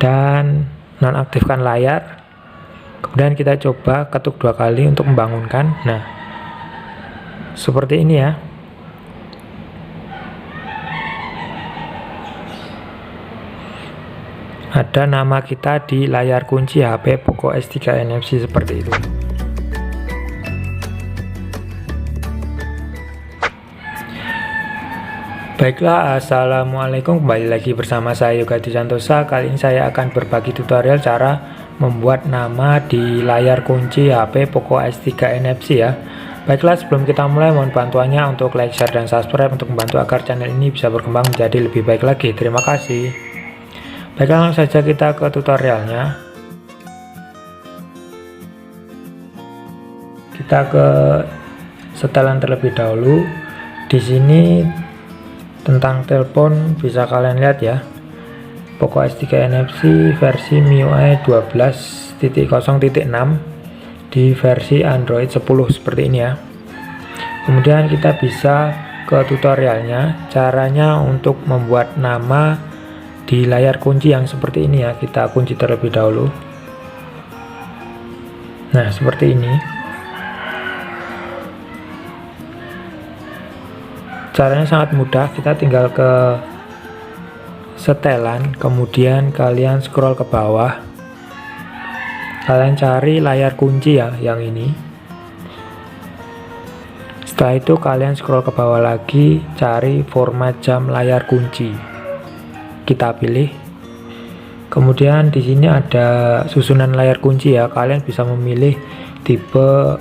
dan nonaktifkan layar. Kemudian kita coba ketuk 2 kali untuk membangunkan. Nah, seperti ini ya. Ada nama kita di layar kunci HP Poco S3 NFC seperti itu. Baiklah, assalamualaikum, kembali lagi bersama saya Yoga Santosa. Kali ini saya akan berbagi tutorial cara membuat nama di layar kunci HP Poco S3 NFC ya. Baiklah, sebelum kita mulai mohon bantuannya untuk like, share, dan subscribe untuk membantu agar channel ini bisa berkembang menjadi lebih baik lagi. Terima kasih. Baiklah, langsung saja kita ke tutorialnya. Kita ke setelan terlebih dahulu. Di sini tentang telepon bisa kalian lihat ya. Poco S3 NFC versi MIUI 12.0.6 di versi Android 10 seperti ini ya. Kemudian kita bisa ke tutorialnya, caranya untuk membuat nama di layar kunci yang seperti ini ya. Kita kunci terlebih dahulu. Nah, seperti ini. Caranya sangat mudah, kita tinggal ke setelan, kemudian kalian scroll ke bawah. Kalian cari layar kunci ya, yang ini. Setelah itu kalian scroll ke bawah lagi, cari format jam layar kunci. Kita pilih. Kemudian di sini ada susunan layar kunci ya. Kalian bisa memilih tipe,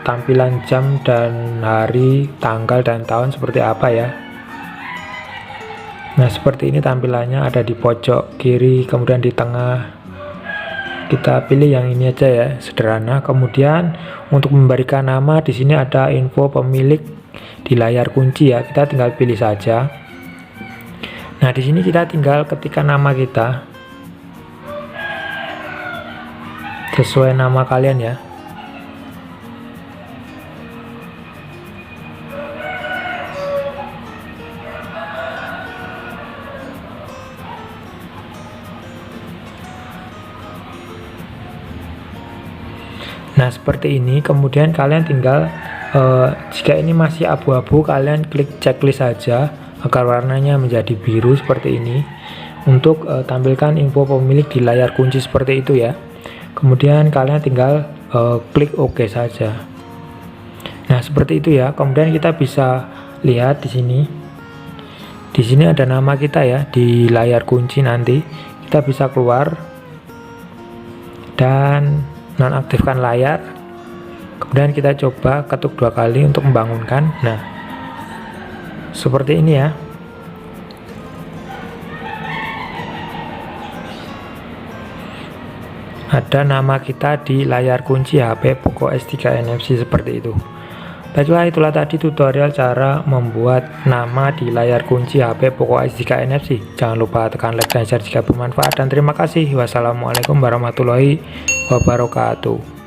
tampilan jam dan hari, tanggal dan tahun seperti apa ya. Nah, seperti ini tampilannya, ada di pojok kiri, kemudian di tengah. Kita pilih yang ini aja ya, sederhana. Kemudian untuk memberikan nama di sini ada info pemilik di layar kunci ya. Kita tinggal pilih saja. Nah, di sini kita tinggal ketikkan nama kita sesuai nama kalian ya. Nah, seperti ini. Kemudian kalian tinggal jika ini masih abu-abu, kalian klik checklist saja agar warnanya menjadi biru seperti ini untuk tampilkan info pemilik di layar kunci seperti itu ya. Kemudian kalian tinggal klik OK saja. Nah, seperti itu ya. Kemudian kita bisa lihat di sini. Di sini ada nama kita ya di layar kunci nanti. Kita bisa keluar dan nonaktifkan layar. Kemudian kita coba ketuk 2 kali untuk membangunkan. Nah, seperti ini ya. Ada nama kita di layar kunci HP Poco S3 NFC seperti itu. Baiklah, itulah tadi tutorial cara membuat nama di layar kunci HP Poco S3 NFC. Jangan lupa tekan like dan share jika bermanfaat, dan terima kasih. Wassalamualaikum warahmatullahi wabarakatuh.